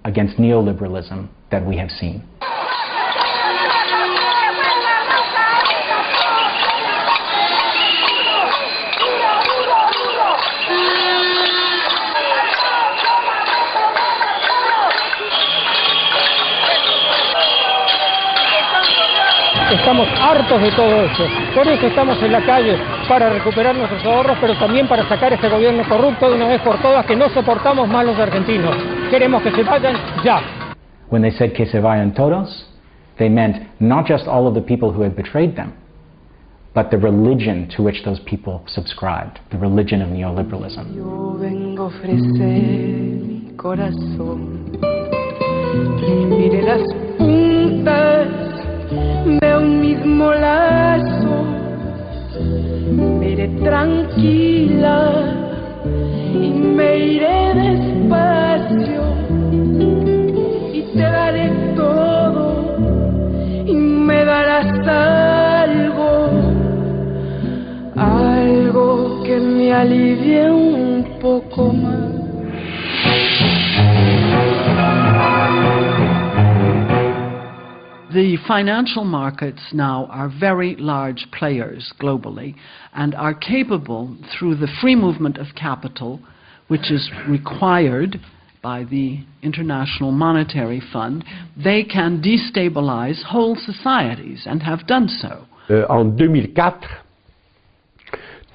against neoliberalism that we have seen. Estamos hartos de todo eso, por eso estamos en la calle, para recuperar nuestros ahorros, pero también para sacar a este gobierno corrupto de una vez por todas, que no soportamos más los argentinos. Queremos que se vayan ya. When they said que se vayan todos, they meant not just all of the people who had betrayed them, but the religion to which those people subscribed, the religion of neoliberalism. Yo vengo a ofrecer mi corazón, y mire las puntas de un mismo lazo, me iré tranquila y me iré despacio y te daré todo y me darás algo que me alivie un poco más. The financial markets now are very large players globally and are capable, through the free movement of capital, which is required by the International Monetary Fund, they can destabilize whole societies and have done so. En 2004,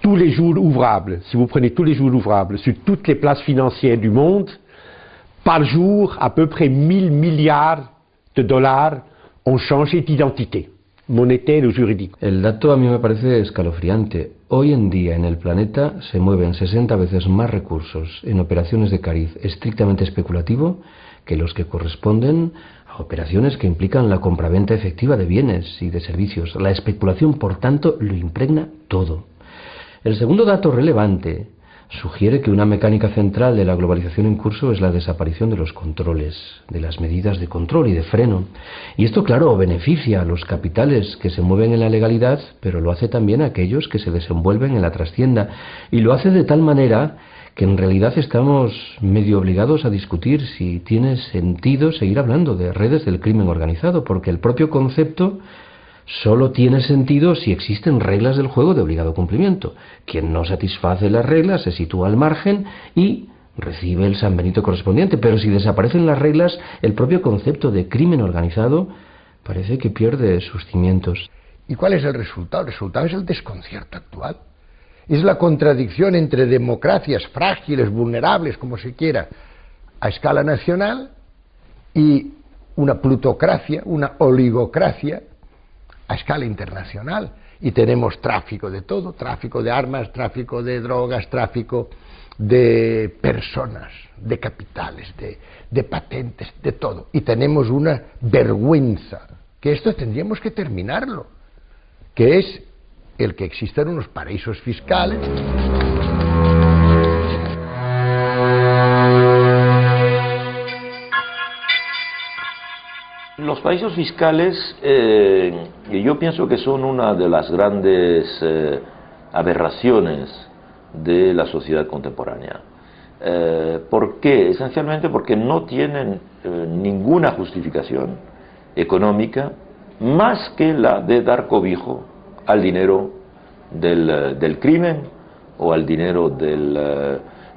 tous les jours ouvrables, si vous prenez tous les jours ouvrables sur toutes les places financières du monde, par jour, à peu près 1000 milliards de dollars ont changé d'identité, monétaire o juridique. El dato a mí me parece escalofriante. Hoy en día en el planeta se mueven 60 veces más recursos en operaciones de cariz estrictamente especulativo que los que corresponden a operaciones que implican la compraventa efectiva de bienes y de servicios. La especulación, por tanto, lo impregna todo. El segundo dato relevante sugiere que una mecánica central de la globalización en curso es la desaparición de los controles, de las medidas de control y de freno. Y esto, claro, beneficia a los capitales que se mueven en la legalidad, pero lo hace también a aquellos que se desenvuelven en la trastienda. Y lo hace de tal manera que en realidad estamos medio obligados a discutir si tiene sentido seguir hablando de redes del crimen organizado, porque el propio concepto solo tiene sentido si existen reglas del juego de obligado cumplimiento. Quien no satisface las reglas se sitúa al margen y recibe el San Benito correspondiente, pero si desaparecen las reglas, el propio concepto de crimen organizado parece que pierde sus cimientos. ¿Y cuál es el resultado? El resultado es el desconcierto actual. Es la contradicción entre democracias frágiles, vulnerables, como se quiera, a escala nacional, y una plutocracia, una oligocracia a escala internacional. Y tenemos tráfico de todo, tráfico de armas, tráfico de drogas, tráfico de personas, de capitales, de patentes, de todo. Y tenemos una vergüenza, que esto tendríamos que terminarlo, que es el que existan unos paraísos fiscales. Los paraísos fiscales, yo pienso que son una de las grandes aberraciones de la sociedad contemporánea. ¿Por qué? Esencialmente porque no tienen ninguna justificación económica más que la de dar cobijo al dinero del crimen, o al dinero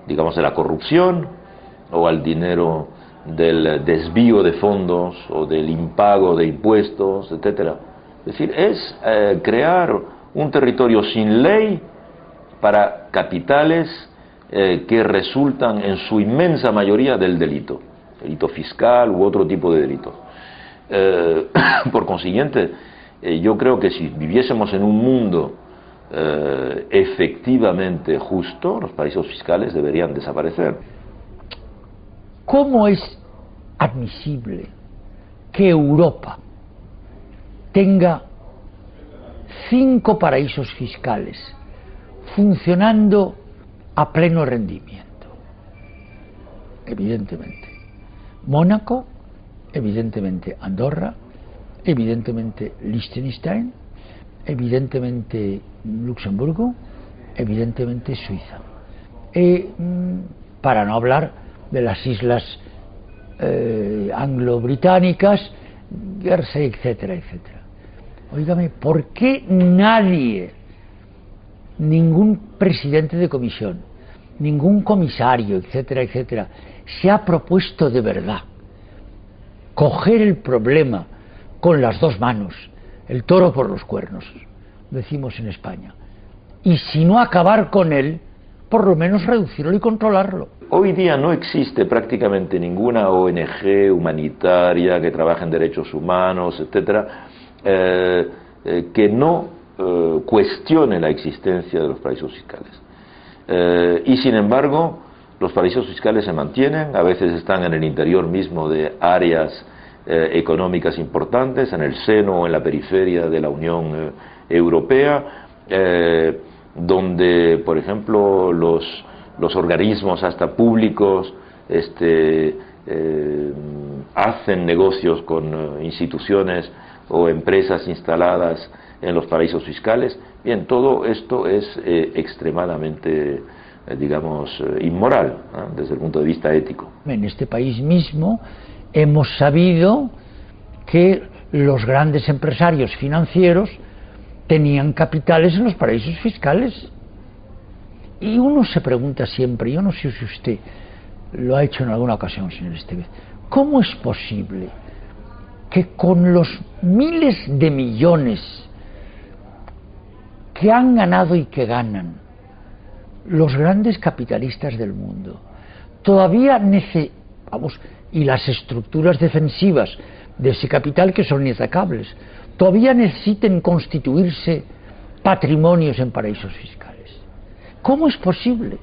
digamos, de la corrupción, o al dinero del desvío de fondos o del impago de impuestos, etcétera. Es decir, es crear un territorio sin ley para capitales que resultan en su inmensa mayoría del delito fiscal u otro tipo de delitos. Por consiguiente, yo creo que si viviésemos en un mundo efectivamente justo, los paraísos fiscales deberían desaparecer. ¿Cómo es admisible que Europa tenga 5 paraísos fiscales funcionando a pleno rendimiento? Evidentemente Mónaco, evidentemente Andorra, evidentemente Liechtenstein, evidentemente Luxemburgo, evidentemente Suiza. Para no hablar de las islas anglo-británicas, Jersey, etcétera, etcétera. Óigame, ¿por qué nadie, ningún presidente de comisión, ningún comisario, etcétera, etcétera, se ha propuesto de verdad coger el problema con las dos manos, el toro por los cuernos, decimos en España, y si no acabar con él, por lo menos reducirlo y controlarlo? Hoy día no existe prácticamente ninguna ONG humanitaria que trabaje en derechos humanos, etcétera, que no cuestione la existencia de los paraísos fiscales. Y sin embargo, los paraísos fiscales se mantienen, a veces están en el interior mismo de áreas económicas importantes, en el seno o en la periferia de la Unión Europea, donde, por ejemplo, los organismos hasta públicos hacen negocios con instituciones o empresas instaladas en los paraísos fiscales. Bien, todo esto es extremadamente, digamos, inmoral, ¿no?, desde el punto de vista ético. En este país mismo hemos sabido que los grandes empresarios financieros tenían capitales en los paraísos fiscales. Y uno se pregunta siempre, yo no sé si usted lo ha hecho en alguna ocasión, señor Estevez, ¿cómo es posible que con los miles de millones que han ganado y que ganan los grandes capitalistas del mundo todavía y las estructuras defensivas de ese capital, que son inaatacables, todavía necesiten constituirse patrimonios en paraísos fiscales? ¿Cómo es posible?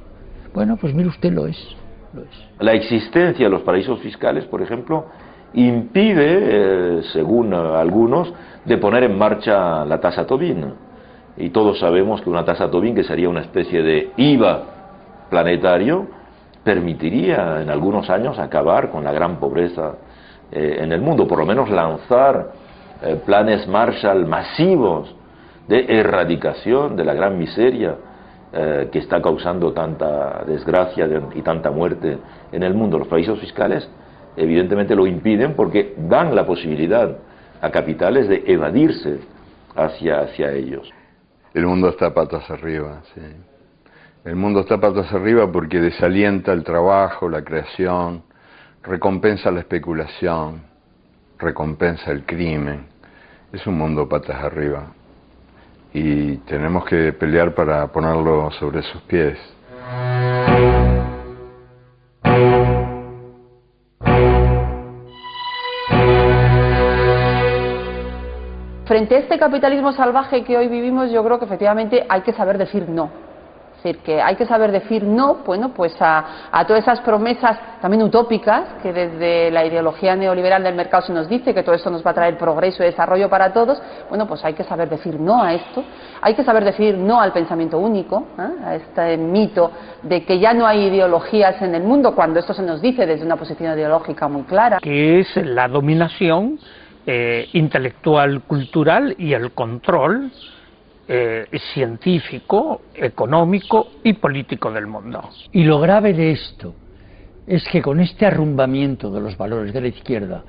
Bueno, pues mire usted, lo es. La existencia de los paraísos fiscales, por ejemplo, impide, según algunos, de poner en marcha la tasa Tobin. Y todos sabemos que una tasa Tobin, que sería una especie de IVA planetario, permitiría en algunos años acabar con la gran pobreza en el mundo, por lo menos lanzar planes Marshall masivos de erradicación de la gran miseria que está causando tanta desgracia y tanta muerte en el mundo. Los paraísos fiscales evidentemente lo impiden porque dan la posibilidad a capitales de evadirse hacia ellos. El mundo está patas arriba, sí. El mundo está patas arriba porque desalienta el trabajo, la creación, recompensa la especulación, recompensa el crimen. Es un mundo patas arriba y tenemos que pelear para ponerlo sobre sus pies. Frente a este capitalismo salvaje que hoy vivimos, yo creo que efectivamente hay que saber decir no. Es decir, que hay que saber decir no, bueno, pues a todas esas promesas también utópicas que desde la ideología neoliberal del mercado se nos dice que todo esto nos va a traer progreso y desarrollo para todos. Bueno, pues hay que saber decir no a esto, hay que saber decir no al pensamiento único, a este mito de que ya no hay ideologías en el mundo, cuando esto se nos dice desde una posición ideológica muy clara. Que es la dominación intelectual, cultural y el control científico, económico y político del mundo. Y lo grave de esto es que con este arrumbamiento de los valores de la izquierda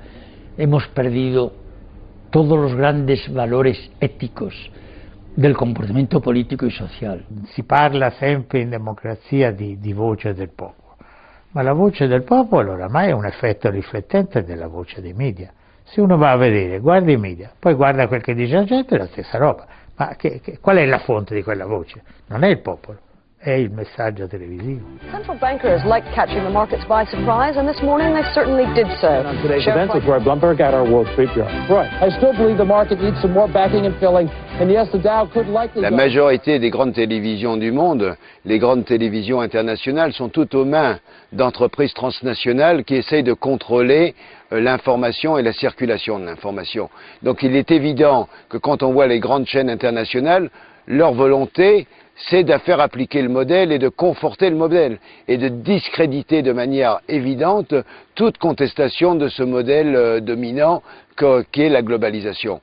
hemos perdido todos los grandes valores éticos del comportamento politico e social. Si parla sempre in democrazia di voce del popolo, ma la voce del popolo oramai è un effetto riflettente della voce dei media. Se uno va a vedere, guarda i media, poi guarda quel che dice la gente, è la stessa roba. Ma qual è la fonte di quella voce? Non è il popolo, è il messaggio televisivo. Central bankers like catching the markets by surprise, and this morning they certainly did so. On today's events with Roy Blumberg at our Wall Street Bureau. Roy, I still believe the market needs some more backing and filling, and yes, the Dow could likely... La majorité des grandes télévisions du monde, les grandes télévisions internationales, sont toutes aux mains d'entreprises transnationales qui essayent de contrôler l'information et la circulation de l'information. Donc il est évident que quand on voit les grandes chaînes internationales, leur volonté, c'est de faire appliquer le modèle et de conforter le modèle et de discréditer de manière évidente toute contestation de ce modèle dominant qu'est la globalisation.